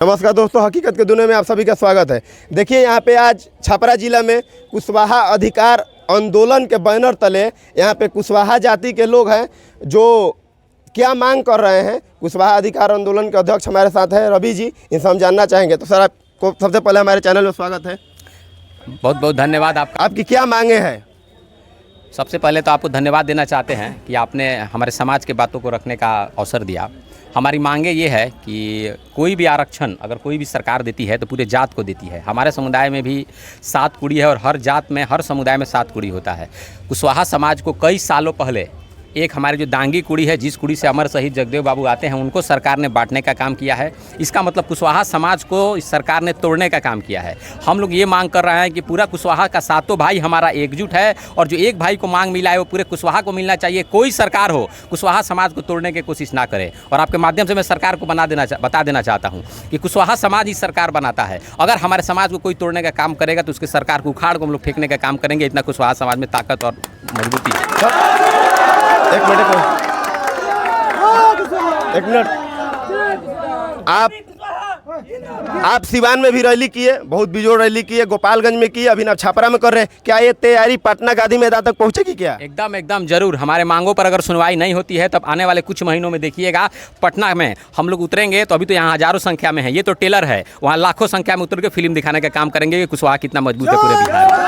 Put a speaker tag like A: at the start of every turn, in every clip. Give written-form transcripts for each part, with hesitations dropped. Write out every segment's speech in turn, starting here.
A: नमस्कार दोस्तों, हकीकत के दुनिया में आप सभी का स्वागत है। देखिए यहाँ पे आज छपरा जिला में कुशवाहा अधिकार आंदोलन के बैनर तले यहाँ पे कुशवाहा जाति के लोग हैं जो क्या मांग कर रहे हैं। कुशवाहा अधिकार आंदोलन के अध्यक्ष हमारे साथ हैं रवि जी, इनसे हम जानना चाहेंगे। तो सर, आपको सबसे पहले हमारे चैनल में स्वागत है।
B: बहुत बहुत धन्यवाद आपका।
A: आपकी क्या मांगे हैं?
B: सबसे पहले तो आपको धन्यवाद देना चाहते हैं कि आपने हमारे समाज के बातों को रखने का अवसर दिया। हमारी मांगे ये है कि कोई भी आरक्षण अगर कोई भी सरकार देती है तो पूरे जात को देती है। हमारे समुदाय में भी 7 कुड़ी है और हर जात में, हर समुदाय में 7 कुड़ी होता है। कुशवाहा समाज को कई सालों पहले एक हमारे जो दांगी कुड़ी है, जिस कुड़ी से अमर शहीद जगदेव बाबू आते हैं, उनको सरकार ने बांटने का काम किया है। इसका मतलब कुशवाहा समाज को इस सरकार ने तोड़ने का काम किया है। हम लोग ये मांग कर रहे हैं कि पूरा कुशवाहा का 7 भाई हमारा एकजुट है और जो एक भाई को मांग मिला है वो पूरे कुशवाहा को मिलना चाहिए। कोई सरकार हो कुशवाहा समाज को तोड़ने की कोशिश ना करे। और आपके माध्यम से मैं सरकार को बता देना चाहता हूँ कि कुशवाहा समाज ही सरकार बनाता है। अगर हमारे समाज को कोई तोड़ने का काम करेगा तो उसके सरकार को उखाड़ को हम लोग फेंकने का काम करेंगे। इतना कुशवाहा समाज में ताकत और मजबूती है।
A: एक मिनट, आप सिवान में भी रैली किए, बहुत बिजोड़ रैली किए, गोपालगंज में किए, अभी आप छपरा में कर रहे हैं। क्या ये तैयारी पटना गांधी मैदान तक पहुंचेगी क्या?
B: एकदम जरूर। हमारे मांगों पर अगर सुनवाई नहीं होती है तब आने वाले कुछ महीनों में देखिएगा पटना में हम लोग उतरेंगे। तो अभी तो यहाँ हजारों संख्या में है, ये तो टेलर है, वहाँ लाखों संख्या में उतर के फिल्म दिखाने का काम करेंगे कि कुशवाहा कितना मजबूत है पूरे बिहार में।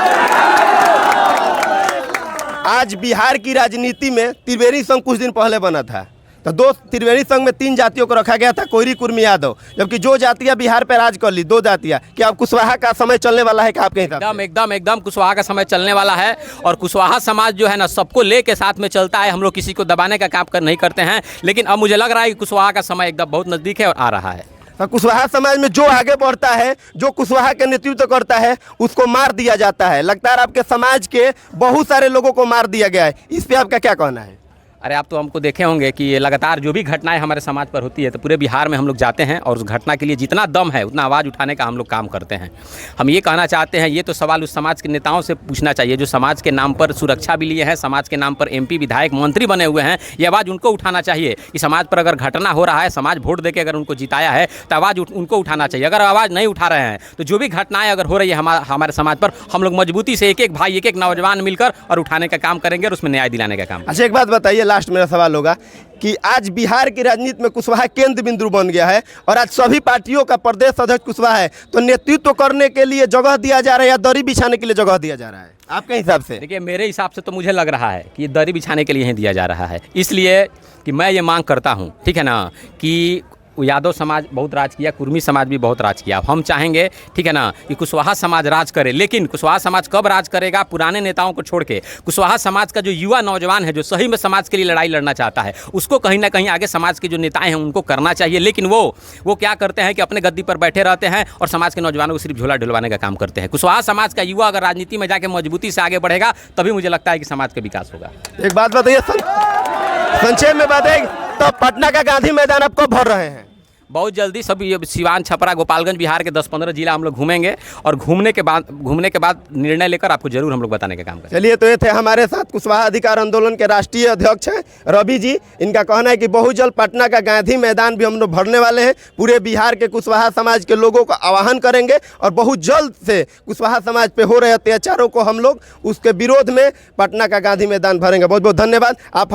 A: आज बिहार की राजनीति में त्रिवेणी संघ कुछ दिन पहले बना था, तो त्रिवेणी संघ में 3 जातियों को रखा गया था, कोयरी, कुर्मी, यादव, जबकि जो जातियां बिहार पे राज कर ली 2 जातियां। क्या अब कुशवाहा का समय चलने वाला है क्या आपके हिसाब से?
B: एकदम कुशवाहा का समय चलने वाला है। और कुशवाहा समाज जो है ना, सबको लेके साथ में चलता है। हम लोग किसी को दबाने का काम नहीं करते हैं, लेकिन अब मुझे लग रहा है कि कुशवाहा का समय एकदम बहुत नज़दीक है और आ रहा है।
A: कुशवाहा समाज में जो आगे बढ़ता है, जो कुशवाहा के नेतृत्व करता है, उसको मार दिया जाता है। लगता है आपके समाज के बहुत सारे लोगों को मार दिया गया है, इस पे आपका क्या कहना है?
B: अरे आप तो हमको देखे होंगे कि ये लगातार जो भी घटनाएं हमारे समाज पर होती है तो पूरे बिहार में हम लोग जाते हैं और उस घटना के लिए जितना दम है उतना आवाज़ उठाने का हम लोग काम करते हैं। हम ये कहना चाहते हैं, ये तो सवाल उस समाज के नेताओं से पूछना चाहिए जो समाज के नाम पर सुरक्षा भी लिए हैं, समाज के नाम पर MP, विधायक, मंत्री बने हुए हैं। ये आवाज़ उनको उठाना चाहिए कि समाज पर अगर घटना हो रहा है, समाज वोट देके अगर उनको जिताया है तो आवाज़ उनको उठाना चाहिए। अगर आवाज़ नहीं उठा रहे हैं तो जो भी घटनाएँ अगर हो रही है हमारे समाज पर, हम लोग मजबूती से एक भाई, एक नौजवान मिलकर और उठाने का काम करेंगे और उसमें न्याय दिलाने का काम।
A: अच्छा, एक बात बताइए, लास्ट मेरा सवाल होगा कि आज बिहार की राजनीति में कुशवाहा केंद्र बिंदु बन गया है और आज सभी पार्टियों का प्रदेश अध्यक्ष कुशवाहा है, तो नेतृत्व करने के लिए जगह दिया जा रहा है या दरी बिछाने के लिए जगह दिया जा रहा है आपके हिसाब से?
B: देखिए, मेरे हिसाब से तो मुझे लग रहा है कि दरी बिछाने के लिए ही दिया जा रहा है, इसलिए कि मैं ये मांग करता हूँ, ठीक है ना, कि यादव समाज बहुत राज किया, कुर्मी समाज भी बहुत राज किया। हम चाहेंगे, ठीक है ना, कि कुशवाहा समाज राज करे, लेकिन कुशवाहा समाज कब राज करेगा? पुराने नेताओं को छोड़ के कुशवाहा समाज का जो युवा नौजवान है, जो सही में समाज के लिए लड़ाई लड़ना चाहता है, उसको कहीं ना कहीं आगे समाज के जो नेताएं हैं उनको करना चाहिए। लेकिन वो क्या करते हैं कि अपने गद्दी पर बैठे रहते हैं और समाज के नौजवानों को सिर्फ झोला ढुलवाने का काम करते हैं। कुशवाहा समाज का युवा अगर राजनीति में जाके मजबूती से आगे बढ़ेगा तभी मुझे लगता है कि समाज का विकास होगा।
A: एक बात बताइए, संक्षेप में बताइए, तो पटना का गांधी मैदान आप कब भर रहे हैं?
B: बहुत जल्दी। सब ये सिवान, छपरा, गोपालगंज, बिहार के 10-15 जिला हम लोग घूमेंगे और घूमने के बाद निर्णय लेकर आपको जरूर हम लोग बताने का काम करेंगे।
A: चलिए, तो ये थे हमारे साथ कुशवाहा अधिकार आंदोलन के राष्ट्रीय अध्यक्ष हैं रवि जी। इनका कहना है कि बहुत जल्द पटना का गांधी मैदान भी हम लोग भरने वाले हैं। पूरे बिहार के कुशवाहा समाज के लोगों का आह्वान करेंगे और बहुत जल्द से कुशवाहा समाज पे हो रहे अत्याचारों को हम लोग उसके विरोध में पटना का गांधी मैदान भरेंगे। बहुत बहुत धन्यवाद। आप